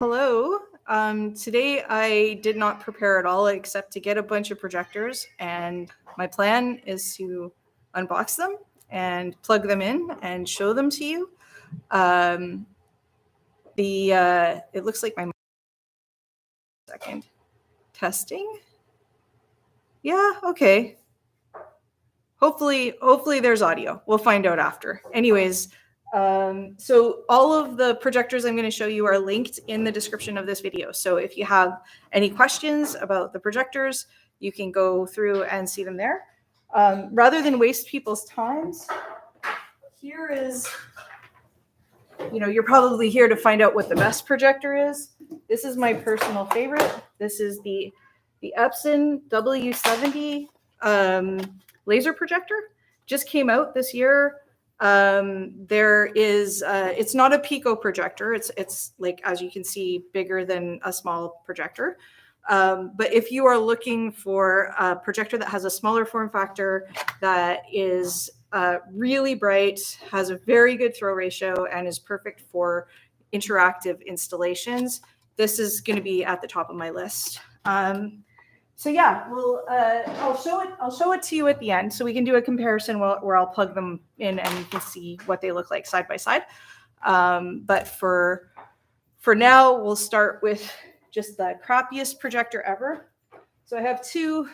Hello. Today I did not prepare at all except to get a bunch of projectors, and my plan is to unbox them and plug them in and show them to you. It looks like my second testing. Yeah, okay. Hopefully there's audio. We'll find out after. Anyways, so all of the projectors I'm going to show you are linked in the description of this video. So if you have any questions about the projectors, you can go through and see them there. Rather than waste people's times, here is, you're probably here to find out what the best projector is. This is my personal favorite. This is the Epson W70 laser projector. Just came out this year. It's not a Pico projector. It's like, as you can see, bigger than a small projector. But if you are looking for a projector that has a smaller form factor, that is really bright, has a very good throw ratio, and is perfect for interactive installations, this is going to be at the top of my list. So yeah, I'll show it to you at the end, so we can do a comparison where I'll plug them in and you can see what they look like side by side. But for now, we'll start with just the crappiest projector ever. So I have two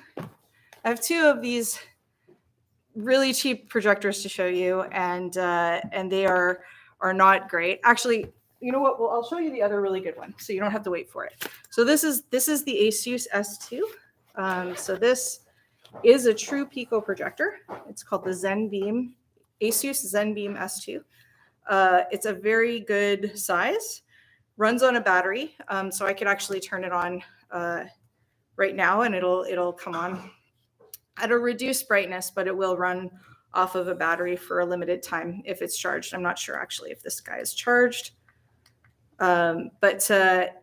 of these really cheap projectors to show you, and they are not great. Actually, you know what? Well, I'll show you the other really good one, so you don't have to wait for it. So this is the ASUS S2. So this is a true Pico projector. It's called the ZenBeam, ASUS ZenBeam S2. It's a very good size, runs on a battery. So I could actually turn it on right now and it'll come on at a reduced brightness, but it will run off of a battery for a limited time if it's charged. I'm not sure actually if this guy is charged. But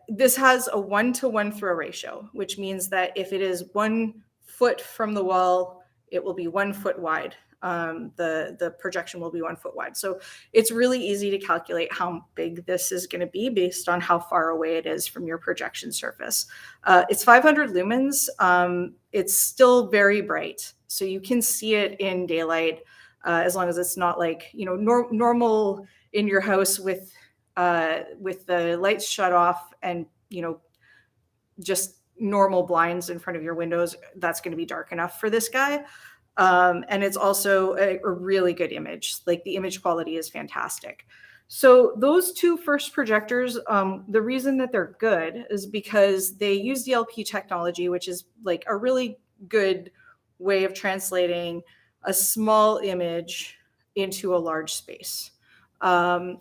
this has a 1-to-1 throw ratio, which means that if it is 1 foot from the wall, it will be 1 foot wide. The projection will be 1 foot wide. So it's really easy to calculate how big this is going to be based on how far away it is from your projection surface. It's 500 lumens. It's still very bright, so you can see it in daylight as long as it's not like, normal in your house with the lights shut off and, just normal blinds in front of your windows. That's going to be dark enough for this guy. And it's also a really good image. Like, the image quality is fantastic. So those two first projectors, the reason that they're good is because they use DLP technology, which is like a really good way of translating a small image into a large space. So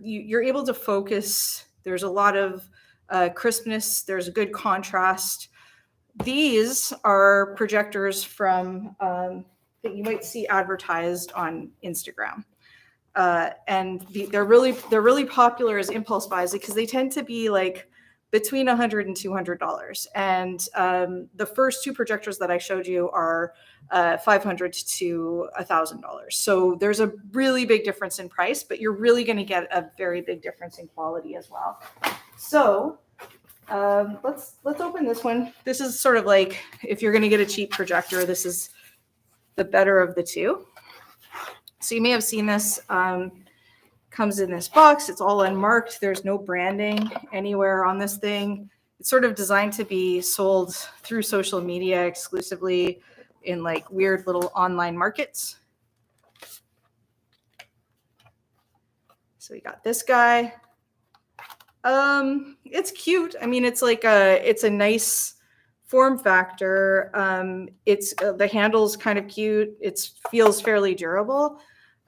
you're able to focus. There's a lot of crispness. There's a good contrast. These are projectors from that you might see advertised on Instagram, and they're really popular as impulse buys because they tend to be like between $100 and $200. And the first two projectors that I showed you are $500 to $1,000. So there's a really big difference in price, but you're really going to get a very big difference in quality as well. So let's open this one. This is sort of like, if you're going to get a cheap projector, this is the better of the two. So you may have seen this. Comes in this box. It's all unmarked. There's no branding anywhere on this thing. It's sort of designed to be sold through social media exclusively in like weird little online markets. So we got this guy. It's cute. I mean, it's a nice form factor. It's the handle's kind of cute. It feels fairly durable.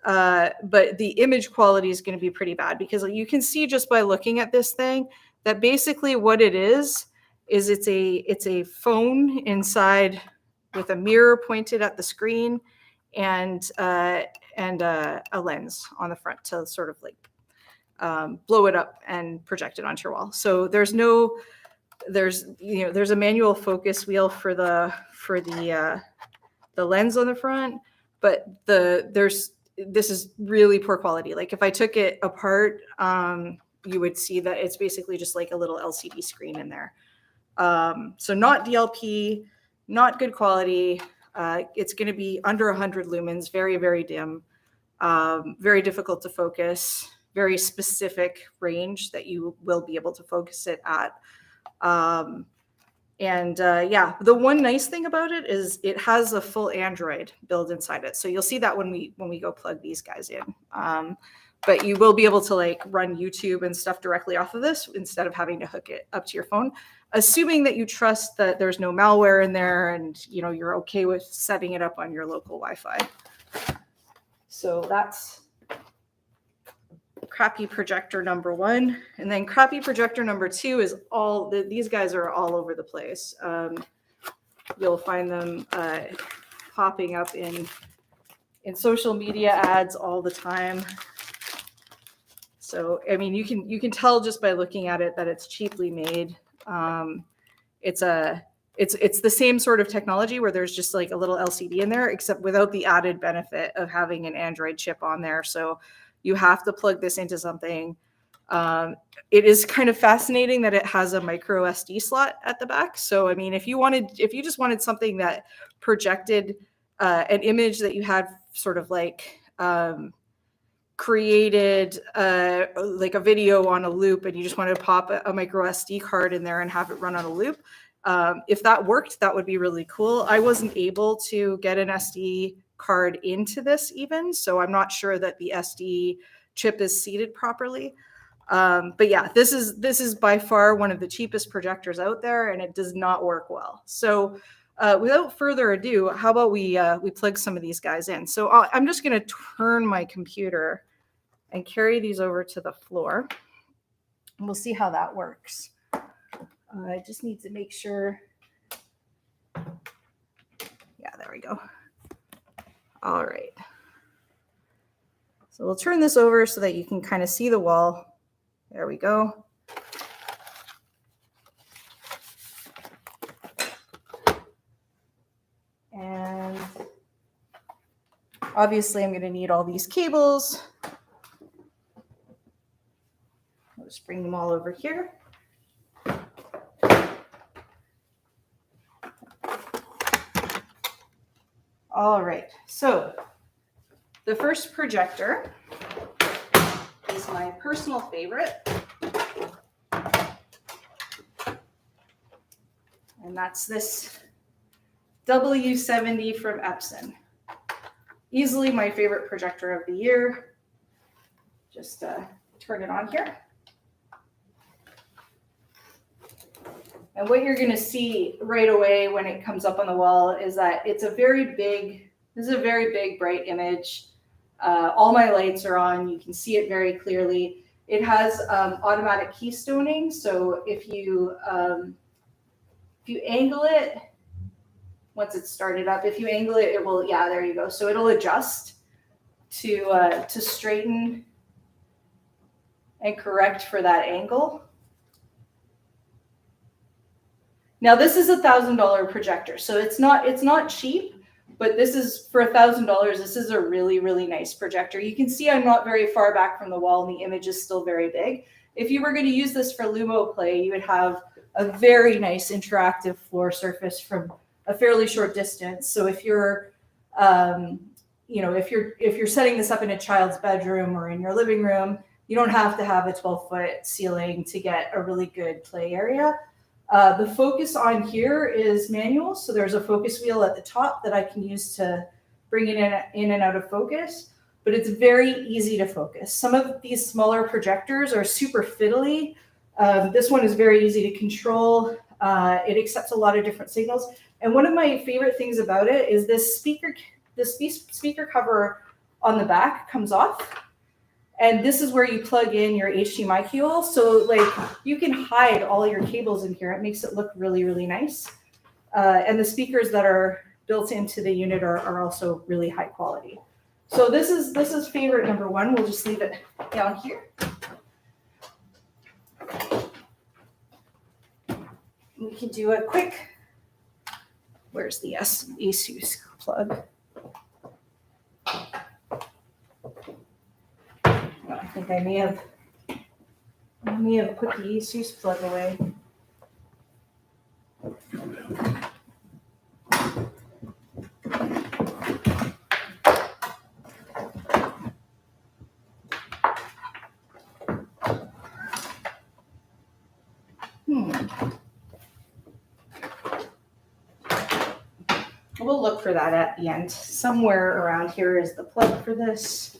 But the image quality is going to be pretty bad because you can see just by looking at this thing that basically what it is it's a phone inside with a mirror pointed at the screen and a lens on the front to sort of like blow it up and project it onto your wall. So there's a manual focus wheel for the lens on the front, but this is really poor quality. Like, if I took it apart, you would see that it's basically just like a little LCD screen in there. So not DLP, not good quality. It's going to be under 100 lumens, very, very dim, very difficult to focus, very specific range that you will be able to focus it at. Yeah, the one nice thing about it is it has a full Android built inside it. So you'll see that when we go plug these guys in. But you will be able to like run YouTube and stuff directly off of this instead of having to hook it up to your phone, assuming that you trust that there's no malware in there and you're okay with setting it up on your local Wi-Fi. So that's crappy projector number one. And then crappy projector number two is these guys are all over the place. You'll find them popping up in social media ads all the time. So, I mean, you can tell just by looking at it that it's cheaply made. It's the same sort of technology where there's just like a little LCD in there, except without the added benefit of having an Android chip on there. So you have to plug this into something. It is kind of fascinating that it has a micro SD slot at the back. So, I mean, if you just wanted something that projected an image that you had sort of like created like a video on a loop and you just wanted to pop a micro SD card in there and have it run on a loop, if that worked, that would be really cool. I wasn't able to get an SD card into this even, so I'm not sure that the SD chip is seated properly. But yeah, this is by far one of the cheapest projectors out there, and it does not work well. So without further ado, how about we plug some of these guys in? So I'm just going to turn my computer and carry these over to the floor, and we'll see how that works. I just need to make sure. Yeah, there we go. All right. So we'll turn this over so that you can kind of see the wall. There we go. And obviously I'm going to need all these cables. I'll just bring them all over here. All right, so the first projector is my personal favorite. And that's this W70 from Epson. Easily my favorite projector of the year. Just turn it on here. And what you're going to see right away when it comes up on the wall is that this is a very big, bright image. All my lights are on. You can see it very clearly. It has automatic keystoning. So if you angle it, once it's started up, if you angle it, it will, yeah, there you go. So it'll adjust to straighten and correct for that angle. Now this is $1,000 projector, so it's not cheap, but this is for $1,000. This is a really, really nice projector. You can see I'm not very far back from the wall, and the image is still very big. If you were going to use this for LUMOplay, you would have a very nice interactive floor surface from a fairly short distance. So if you're, if you're setting this up in a child's bedroom or in your living room, you don't have to have a 12-foot ceiling to get a really good play area. The focus on here is manual. So there's a focus wheel at the top that I can use to bring it in and out of focus, but it's very easy to focus. Some of these smaller projectors are super fiddly. This one is very easy to control. It accepts a lot of different signals. And one of my favorite things about it is this speaker cover on the back comes off. And this is where you plug in your HDMI cable. So like you can hide all your cables in here. It makes it look really, really nice. And the speakers that are built into the unit are also really high quality. So this is favorite number one. We'll just leave it down here. We can do a quick, where's the ASUS plug? I think I may have Remind me of put the ASUS plug away. We'll look for that at the end. Somewhere around here is the plug for this.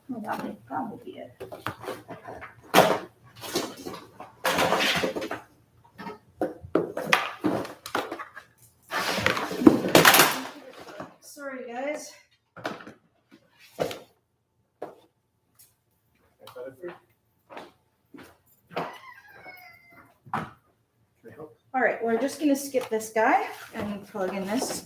Oh, that will be it. Sorry, guys. All right, we're just going to skip this guy and plug in this.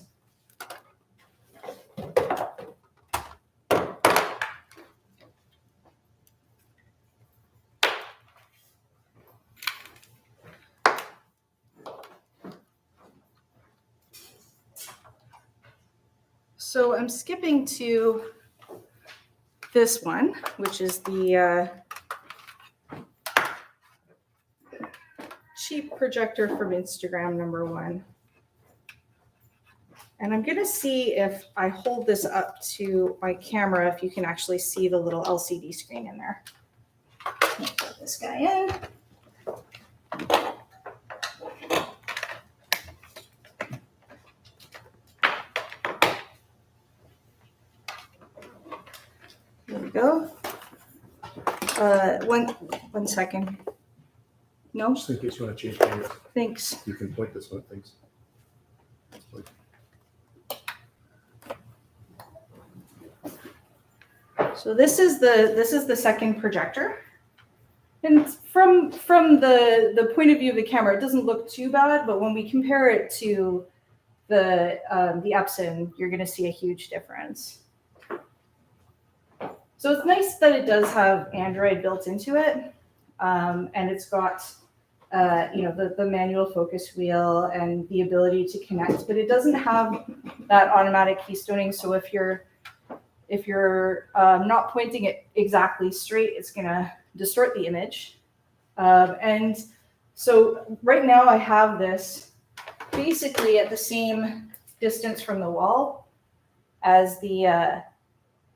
So I'm skipping to this one, which is the cheap projector from Instagram #1. And I'm gonna see if I hold this up to my camera, if you can actually see the little LCD screen in there. Let's put this guy in. There we go. One second. No? Just in case you want to change camera. Thanks. You can point this way, thanks. So this is the second projector. And from the point of view of the camera, it doesn't look too bad, but when we compare it to the Epson, you're gonna see a huge difference. So it's nice that it does have Android built into it. And it's got, the manual focus wheel and the ability to connect, but it doesn't have that automatic keystoning. So if you're not pointing it exactly straight, it's gonna distort the image. And so right now I have this basically at the same distance from the wall as the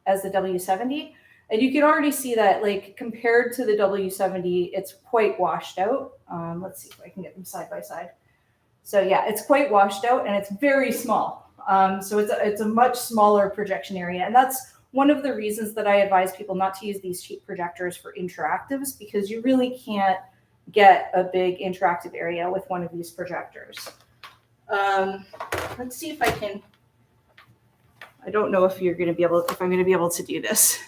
W70. And you can already see that, like, compared to the W70, it's quite washed out. Let's see if I can get them side by side. So yeah, it's quite washed out and it's very small. So it's a much smaller projection area. And that's one of the reasons that I advise people not to use these cheap projectors for interactives, because you really can't get a big interactive area with one of these projectors. Let's see if I can, I don't know if I'm going to be able to do this.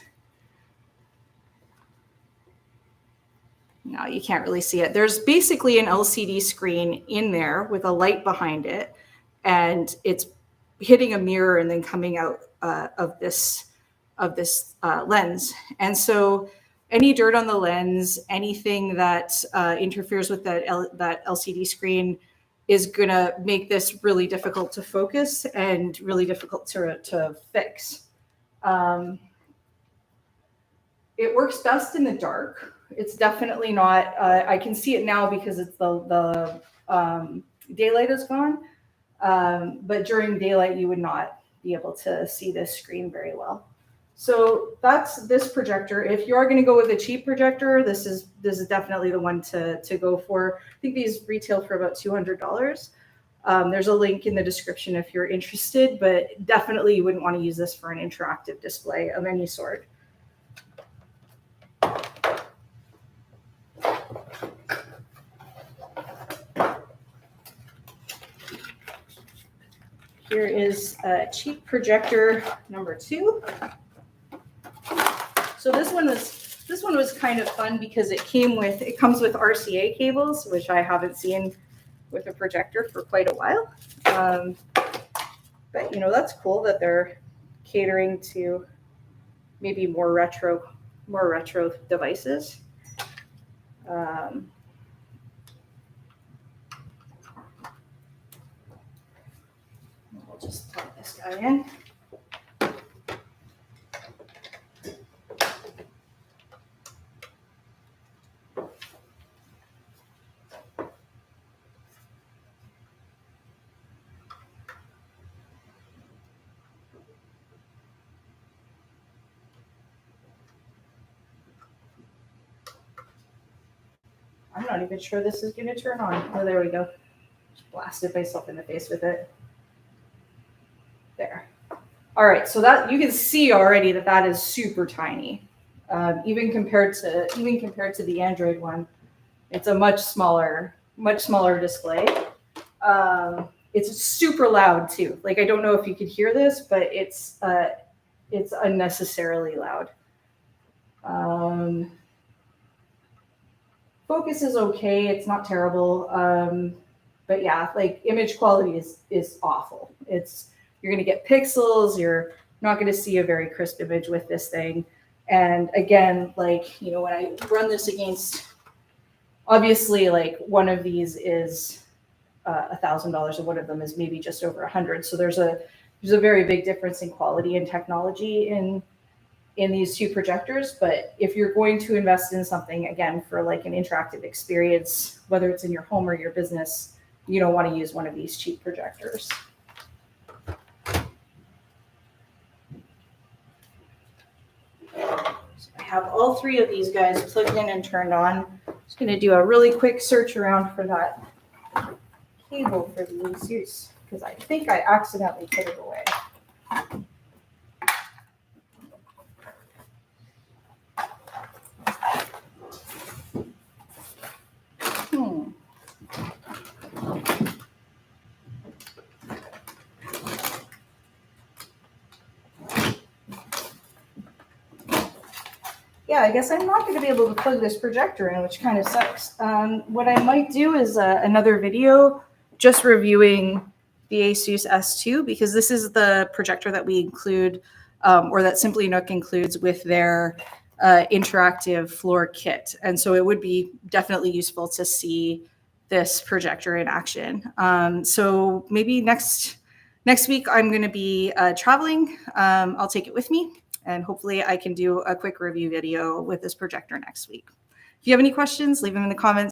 No, you can't really see it. There's basically an LCD screen in there with a light behind it, and it's hitting a mirror and then coming out of this lens. And so any dirt on the lens, anything that interferes with that LCD screen is going to make this really difficult to focus and really difficult to fix. It works best in the dark. It's definitely not, I can see it now because it's the daylight is gone. But during daylight, you would not be able to see this screen very well. So that's this projector. If you are going to go with a cheap projector, this is definitely the one to go for. I think these retail for about $200. There's a link in the description if you're interested, but definitely you wouldn't want to use this for an interactive display of any sort. Here is cheap projector #2. So this one was kind of fun because it comes with RCA cables, which I haven't seen with a projector for quite a while. But that's cool that they're catering to maybe more retro devices. We'll just plug this guy in. I'm not even sure this is going to turn on. Oh, there we go. Just blasted myself in the face with it. There. All right, so that you can see already that that is super tiny. Even compared to the Android one, it's a much smaller display. It's super loud too. Like, I don't know if you could hear this, but it's unnecessarily loud. Focus is okay. It's not terrible. But yeah, like, image quality is awful. You're going to get pixels. You're not going to see a very crisp image with this thing. And again, like, you know, when I run this against, obviously, like, one of these is $1,000 and one of them is maybe just over 100. So there's a very big difference in quality and technology in these two projectors. But if you're going to invest in something, again, for like an interactive experience, whether it's in your home or your business, you don't want to use one of these cheap projectors. So I have all three of these guys plugged in and turned on. Just going to do a really quick search around for that cable for the ASUS, because I think I accidentally put it away. Yeah, I guess I'm not going to be able to plug this projector in, which kind of sucks. What I might do is another video just reviewing the ASUS S2, because this is the projector that we include, or that SimplyNUC includes with their interactive floor kit. And so it would be definitely useful to see this projector in action. So maybe next week I'm going to be traveling. I'll take it with me, and hopefully I can do a quick review video with this projector next week. If you have any questions, leave them in the comments.